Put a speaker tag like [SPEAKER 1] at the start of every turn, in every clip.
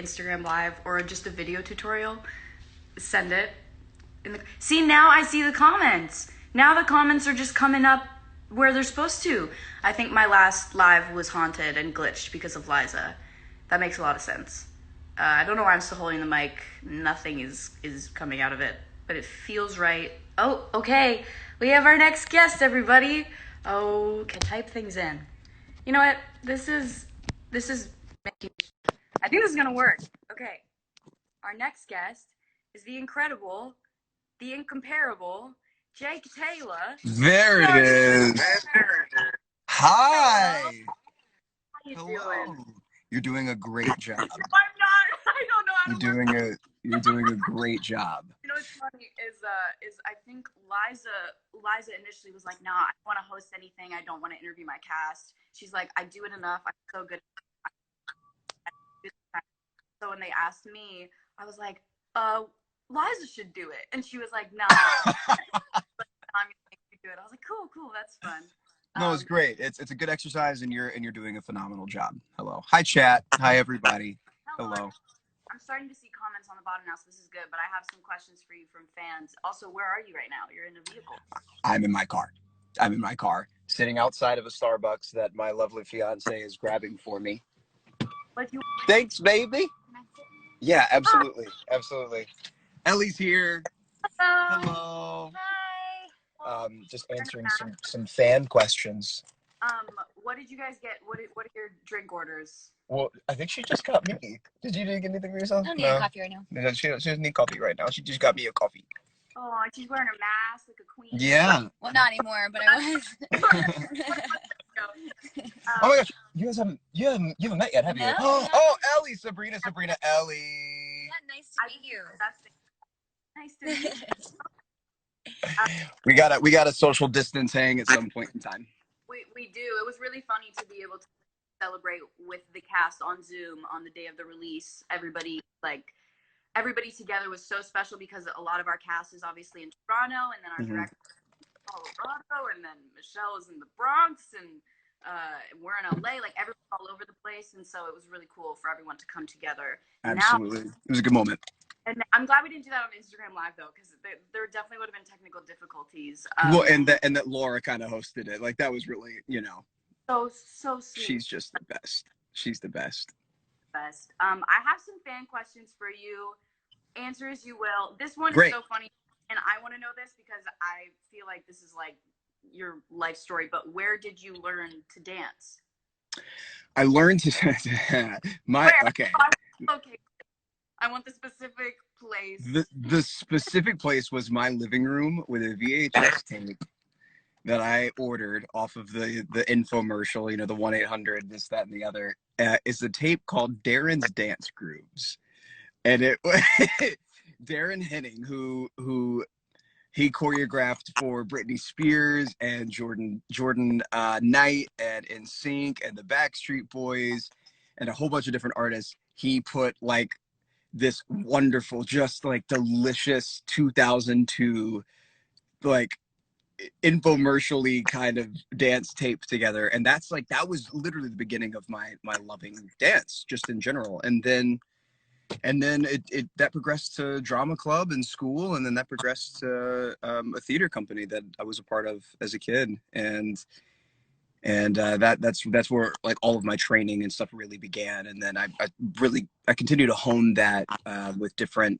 [SPEAKER 1] Instagram live or just a video tutorial, send it. See, now I see the comments. Now the comments are just coming up where they're supposed to. I think my last live was haunted and glitched because of Liza. That makes a lot of sense. I don't know why I'm still holding the mic. Nothing is coming out of it, but it feels right. Oh, okay. We have our next guest, everybody. Oh, can type things in. You know what? This is making. I think this is gonna work. Okay. Our next guest is the incredible, the incomparable Jake Taylor.
[SPEAKER 2] There it is. Hi.
[SPEAKER 1] How you doing?
[SPEAKER 2] You're doing a great job.
[SPEAKER 1] I'm not. I don't know how to.
[SPEAKER 2] You're doing a great job.
[SPEAKER 1] You know what's funny is I think Liza initially was like, nah, I don't want to host anything. I don't want to interview my cast. She's like, I do it enough. I'm so good. So when they asked me, I was like, Liza should do it, and she was like, nah. I'm gonna make you do it. I was like, cool, that's fun.
[SPEAKER 2] No, it's great. It's a good exercise, and you're doing a phenomenal job. Hello. Hi, chat. Hi, everybody. Hello.
[SPEAKER 1] I'm starting to see comments on the bottom now, so this is good. But I have some questions for you from fans. Also, where are you right now? You're in a vehicle.
[SPEAKER 2] I'm in my car, sitting outside of a Starbucks that my lovely fiance is grabbing for me. Thanks, baby. Yeah, absolutely. Ellie's here. Hello.
[SPEAKER 1] Hi.
[SPEAKER 2] Just answering some fan questions.
[SPEAKER 1] What did you guys get? What are your drink orders?
[SPEAKER 2] Well, I think she just got me. Did you get anything for yourself?
[SPEAKER 3] I don't need a coffee right now.
[SPEAKER 2] No, she doesn't need coffee right now. She just got me a coffee.
[SPEAKER 1] Oh, she's wearing a mask like a queen.
[SPEAKER 2] Yeah.
[SPEAKER 3] Well, not anymore, but I was.
[SPEAKER 2] Oh my gosh, you haven't met yet, have you?
[SPEAKER 3] No.
[SPEAKER 2] Oh, Ellie, Sabrina, Ellie.
[SPEAKER 3] Yeah, nice to meet you.
[SPEAKER 1] Nice to meet you.
[SPEAKER 2] We got a social distance hang at some point in time.
[SPEAKER 1] We do. It was really funny to be able to celebrate with the cast on Zoom on the day of the release. Everybody together was so special because a lot of our cast is obviously in Toronto, and then our director is in Colorado, and then Michelle is in the Bronx, and we're in LA. Like, everyone's all over the place, and so it was really cool for everyone to come together.
[SPEAKER 2] Absolutely. It was a good moment.
[SPEAKER 1] And I'm glad we didn't do that on Instagram Live, though, because there definitely would have been technical difficulties.
[SPEAKER 2] Well, and that Laura kind of hosted it. Like, that was really,
[SPEAKER 1] so sweet.
[SPEAKER 2] She's just the best. She's the best.
[SPEAKER 1] I have some fan questions for you. Answer as you will. This one
[SPEAKER 2] Great.
[SPEAKER 1] is so funny, and I want to know this because I feel like this is like your life story. But where did you learn to dance?
[SPEAKER 2] I learned to okay.
[SPEAKER 1] Okay. I want the specific place.
[SPEAKER 2] The specific place was my living room with a VHS tape that I ordered off of the infomercial, the 1-800, this, that, and the other. It's a tape called Darren's Dance Grooves. And it Darren Henning, who he choreographed for Britney Spears and Jordan Knight and NSYNC and the Backstreet Boys and a whole bunch of different artists. He put like this wonderful, just like delicious 2002 like infomercially kind of dance tape together, and that was literally the beginning of my loving dance just in general. And then it that progressed to drama club and school, and then that progressed to a theater company that I was a part of as a kid, and that's where like all of my training and stuff really began. And then I continue to hone that with a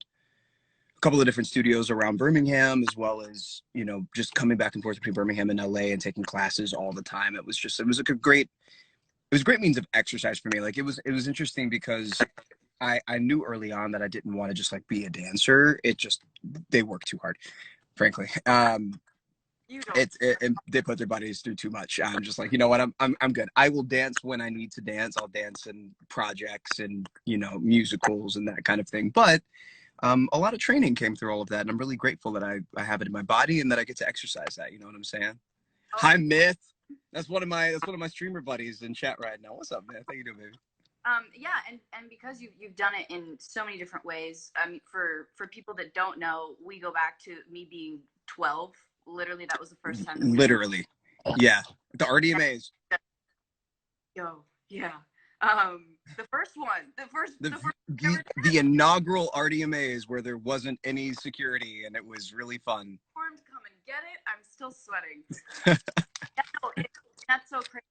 [SPEAKER 2] couple of different studios around Birmingham, as well as just coming back and forth between Birmingham and LA and taking classes all the time. It was a great means of exercise for me. Like, it was interesting because I knew early on that I didn't want to just like be a dancer. They work too hard, frankly. They put their bodies through too much. I'm just like, you know what? I'm good. I will dance when I need to dance. I'll dance in projects and musicals and that kind of thing. But a lot of training came through all of that, and I'm really grateful that I have it in my body and that I get to exercise that. You know what I'm saying? Oh. Hi, Myth. That's one of my streamer buddies in chat right now. What's up, Myth? How you doing, baby?
[SPEAKER 1] Yeah, and because you've done it in so many different ways. For people that don't know, we go back to me being 12. Literally, that was the first time.
[SPEAKER 2] Literally, yeah. The RDMAs.
[SPEAKER 1] Yo, yeah. The first one,
[SPEAKER 2] The
[SPEAKER 1] the first
[SPEAKER 2] the inaugural RDMAs where there wasn't any security and it was really fun.
[SPEAKER 1] form to come and get it. I'm still sweating. Yeah, no, that's so crazy.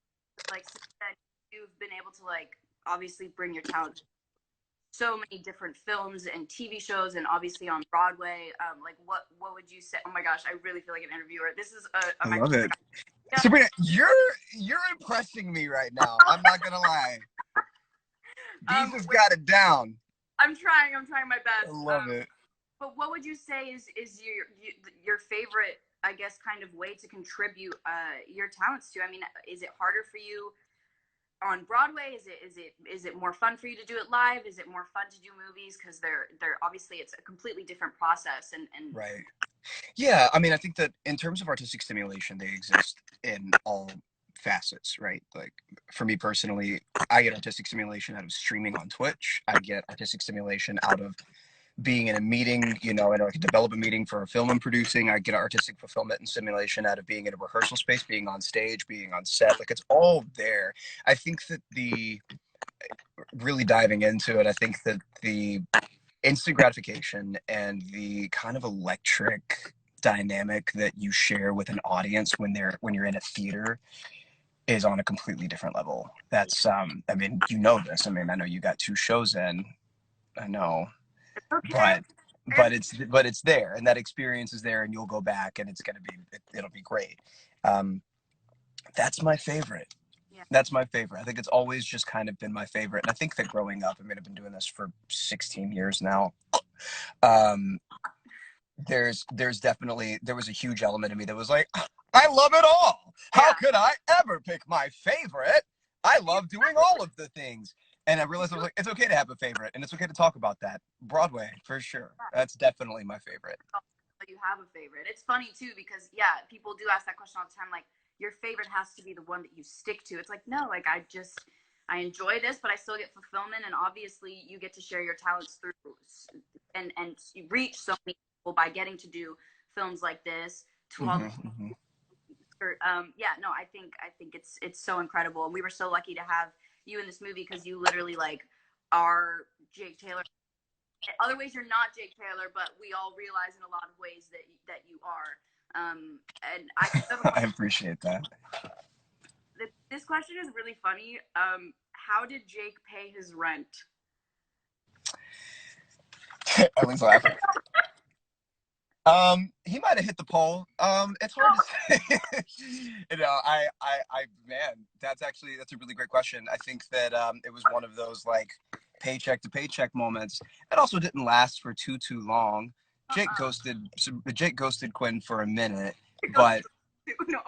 [SPEAKER 1] Like since then, you've been able to like obviously bring your talent to so many different films and TV shows, and obviously on Broadway. Like what would you say? Oh my gosh, I really feel like an interviewer. This is
[SPEAKER 2] I love it.
[SPEAKER 1] Yeah.
[SPEAKER 2] Sabrina, you're impressing me right now. I'm not gonna lie. Deeza's got it down.
[SPEAKER 1] I'm trying my best.
[SPEAKER 2] I love it.
[SPEAKER 1] But what would you say is your favorite, I guess, kind of way to contribute your talents to? I mean, is it harder for you on Broadway? Is it more fun for you to do it live? Is it more fun to do movies? Because they're obviously it's a completely different process and
[SPEAKER 2] Right. Yeah, I mean, I think that in terms of artistic stimulation, they exist in all facets, right? Like for me personally, I get artistic stimulation out of streaming on Twitch. I get artistic stimulation out of being in a meeting, you know, in like a development meeting for a film I'm producing. I get artistic fulfillment and stimulation out of being in a rehearsal space, being on stage, being on set. Like it's all there. I think that really diving into it, I think that the instant gratification and the kind of electric dynamic that you share with an audience when you're in a theater is on a completely different level. That's I mean, you know this. I mean, I know you got 2 shows in. I know.
[SPEAKER 1] okay.
[SPEAKER 2] But it's there, and that experience is there, and you'll go back and it'll be great. That's my favorite.
[SPEAKER 1] Yeah.
[SPEAKER 2] That's my favorite. I think it's always just kind of been my favorite. And I think that growing up, I mean, I've been doing this for 16 years now. There's definitely, there was a huge element of me that was like, I love it all. How could I ever pick my favorite? I love doing all of the things. And I realized I was like, it's okay to have a favorite, and it's okay to talk about that. Broadway, for sure. That's definitely my favorite.
[SPEAKER 1] You have a favorite. It's funny too because people do ask that question all the time. Like your favorite has to be the one that you stick to. It's like no, like I enjoy this, but I still get fulfillment, and obviously you get to share your talents through and you reach so many people by getting to do films like this to all. No, I think it's so incredible, and we were so lucky to have you in this movie because you literally like are Jake Taylor. In other ways, you're not Jake Taylor, but we all realize in a lot of ways that you are. And
[SPEAKER 2] I appreciate that.
[SPEAKER 1] This question is really funny. How did Jake pay his rent?
[SPEAKER 2] Ellie's laughing. He might have hit the pole. It's hard to say. You know, man, that's a really great question. I think that it was one of those like paycheck to paycheck moments. It also didn't last for too long. Jake ghosted Quinn for a minute, but you know,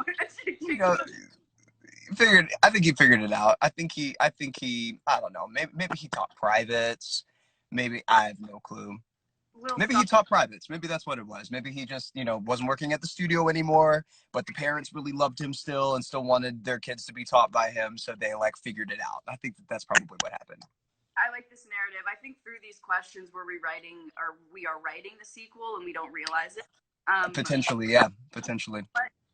[SPEAKER 2] I think he figured it out. I think he I don't know, maybe he taught privates. Maybe I have no clue. Maybe he taught privates. Maybe that's what it was. Maybe he just, you know, wasn't working at the studio anymore, but the parents really loved him still and still wanted their kids to be taught by him. So they like figured it out. I think that's probably what happened.
[SPEAKER 1] I like this narrative. I think through these questions, we are writing the sequel and we don't realize it.
[SPEAKER 2] Potentially, yeah, potentially.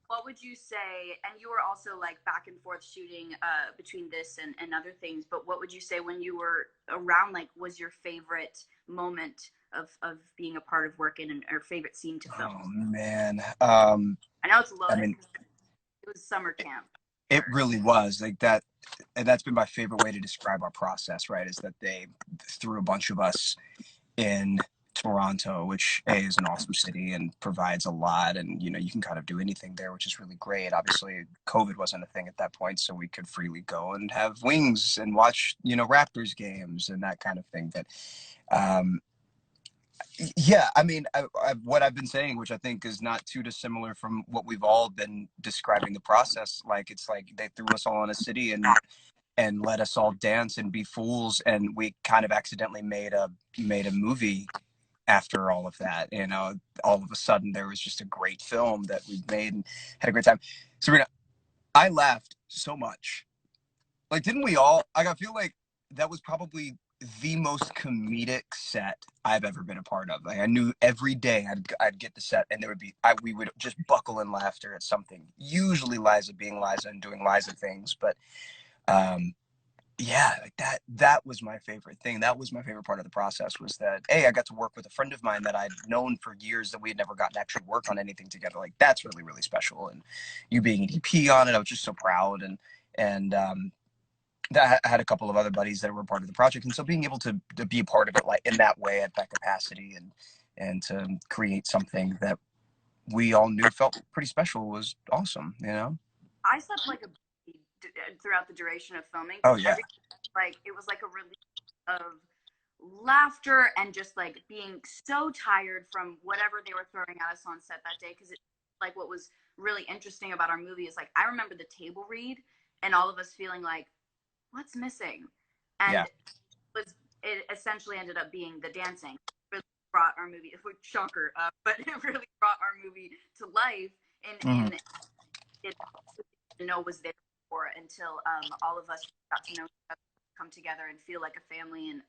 [SPEAKER 1] What would you say, and you were also like back and forth shooting between this and other things, but what would you say when you were around, like, was your favorite moment of being a part of working or favorite scene to film?
[SPEAKER 2] Oh, man.
[SPEAKER 1] I know it's loaded.
[SPEAKER 2] I mean,
[SPEAKER 1] it was summer camp.
[SPEAKER 2] It really was like that. And that's been my favorite way to describe our process, right? Is that they threw a bunch of us in Toronto, which is an awesome city and provides a lot. And, you know, you can kind of do anything there, which is really great. Obviously, COVID wasn't a thing at that point, so we could freely go and have wings and watch, you know, Raptors games and that kind of thing. But, yeah, I mean, what I've been saying, which I think is not too dissimilar from what we've all been describing the process. Like, it's like they threw us all in a city and let us all dance and be fools, and we kind of accidentally made a movie after all of that. You know, all of a sudden there was just a great film that we made and had a great time. Sabrina, I laughed so much. Like, didn't we all? Like, I feel like that was probably the most comedic set I've ever been a part of. Like, I knew every day I'd get the set and there would be we would just buckle in laughter at something. Usually Liza being Liza and doing Liza things, but yeah, like that was my favorite thing. That was my favorite part of the process, was that I got to work with a friend of mine that I'd known for years, that we had never gotten to actually work on anything together. Like, that's really, really special. And you being an EP on it, I was just so proud. And that I had a couple of other buddies that were part of the project, and so being able to be a part of it, like in that way, at that capacity, and to create something that we all knew felt pretty special, was awesome, you know.
[SPEAKER 1] I slept like a baby throughout the duration of filming,
[SPEAKER 2] Oh
[SPEAKER 1] because
[SPEAKER 2] yeah.
[SPEAKER 1] it was like a release of laughter and just like being so tired from whatever they were throwing at us on set that day. Because it, like, what was really interesting about our movie is, like, I remember the table read and all of us feeling like, what's missing,
[SPEAKER 2] Yeah.
[SPEAKER 1] and it essentially ended up being the dancing. It really brought our movie, shocker, but it really brought our movie to life
[SPEAKER 2] Mhm.
[SPEAKER 1] in it know was there for, until all of us got to know each other, come together and feel like a family. And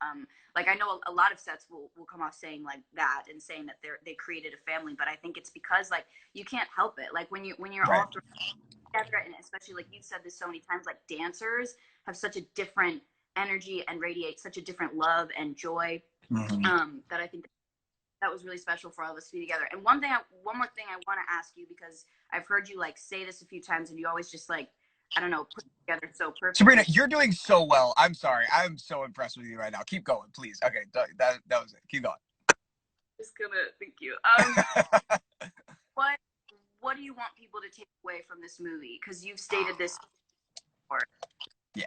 [SPEAKER 1] like, I know a lot of sets will come off saying like that and saying that they created a family, but I think it's because, like, you can't help it. Like, when you're
[SPEAKER 2] Right.
[SPEAKER 1] all together, and especially, like you've said this so many times, like, dancers have such a different energy and radiate such a different love and joy,
[SPEAKER 2] Mhm.
[SPEAKER 1] that I think that was really special for all of us to be together. And one more thing I want to ask you, because I've heard you like say this a few times, and you always just, like, I don't know, put it together so
[SPEAKER 2] Sabrina,
[SPEAKER 1] perfectly.
[SPEAKER 2] you're doing so well. I'm sorry. I'm so impressed with you right now. Keep going, please. Okay, that was it. Keep going.
[SPEAKER 1] Just gonna thank you. What what do you want people to take away from this movie? Because you've stated this before.
[SPEAKER 2] Yeah.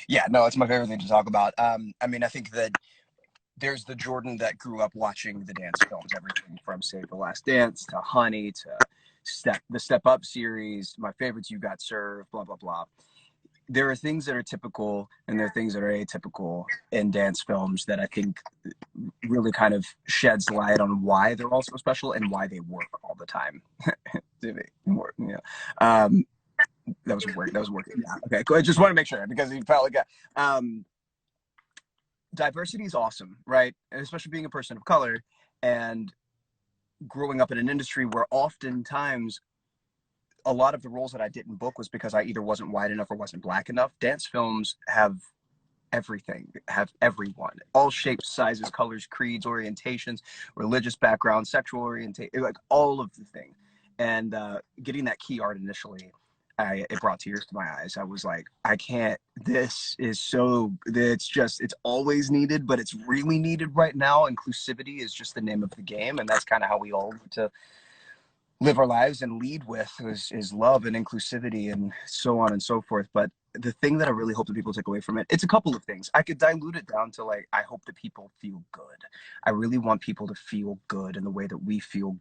[SPEAKER 2] Yeah, no, it's my favorite thing to talk about. I mean, I think that there's the Jordan that grew up watching the dance films, everything from Save the Last Dance to Honey to the Step Up series, my favorites, You Got Served, blah blah blah. There are things that are typical and there are things that are atypical in dance films that I think really kind of sheds light on why they're all so special and why they work all the time. Yeah. Um, that was work. That was working. Yeah. Okay. Cool. I just want to make sure, because he felt like diversity is awesome, right? And especially being a person of color and growing up in an industry where oftentimes a lot of the roles that I didn't book was because I either wasn't white enough or wasn't black enough. Dance films have everything, have everyone, all shapes, sizes, colors, creeds, orientations, religious background, sexual orientation, like all of the thing. And getting that key art initially, it brought tears to my eyes. I was like, I can't, this is so, it's always needed, but it's really needed right now. Inclusivity is just the name of the game. And that's kind of how we all need to live our lives and lead with, is love and inclusivity and so on and so forth. But the thing that I really hope that people take away from it, it's a couple of things. I could dilute it down to, like, I hope that people feel good. I really want people to feel good in the way that we felt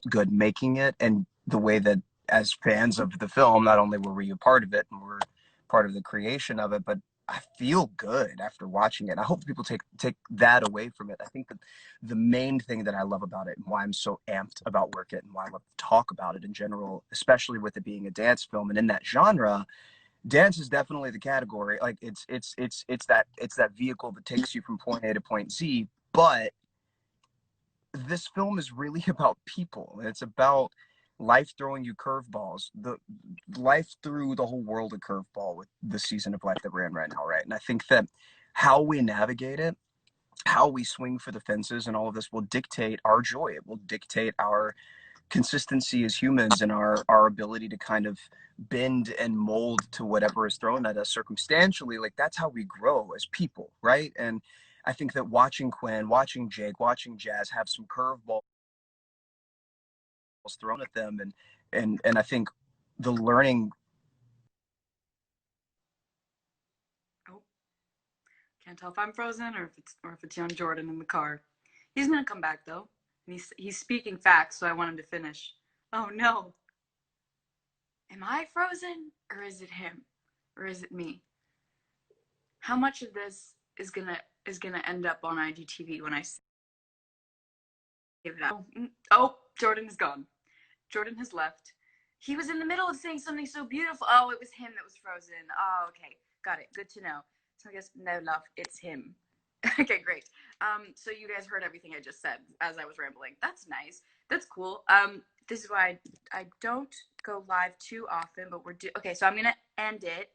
[SPEAKER 2] good making it, and the way that, as fans of the film, not only were we a part of it and we're part of the creation of it, but I feel good after watching it. And I hope that people take that away from it. I think that the main thing that I love about it, and why I'm so amped about Work It, and why I love to talk about it in general, especially with it being a dance film and in that genre, dance is definitely the category. Like, it's that vehicle that takes you from point A to point Z. But this film is really about people. It's about life throwing you curveballs. The life threw the whole world a curveball with the season of life that we're in right now, right? And I think that how we navigate it, how we swing for the fences and all of this, will dictate our joy. It will dictate our consistency as humans, and our ability to kind of bend and mold to whatever is thrown at us circumstantially. Like, that's how we grow as people, right? And I think that watching Quinn, watching Jake, watching Jazz have some curveballs thrown at them, and I think the learning.
[SPEAKER 1] Oh, can't tell if I'm frozen or if it's young Jordan in the car. He's gonna come back though, and he's speaking facts, so I want him to finish. Oh no, am I frozen, or is it him, or is it me? How much of this is gonna end up on IGTV when I save it out? Oh, Jordan is gone. Jordan has left. He was in the middle of saying something so beautiful. Oh, it was him that was frozen. Oh, okay. Got it. Good to know. So I guess, no, love, it's him. Okay, great. So you guys heard everything I just said as I was rambling. That's nice. That's cool. This is why I don't go live too often, but okay, so I'm gonna end it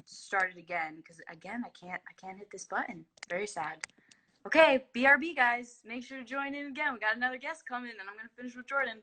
[SPEAKER 1] start it again because again I can't hit this button. Very sad. Okay, BRB guys, make sure to join in again. We got another guest coming, and I'm gonna finish with Jordan.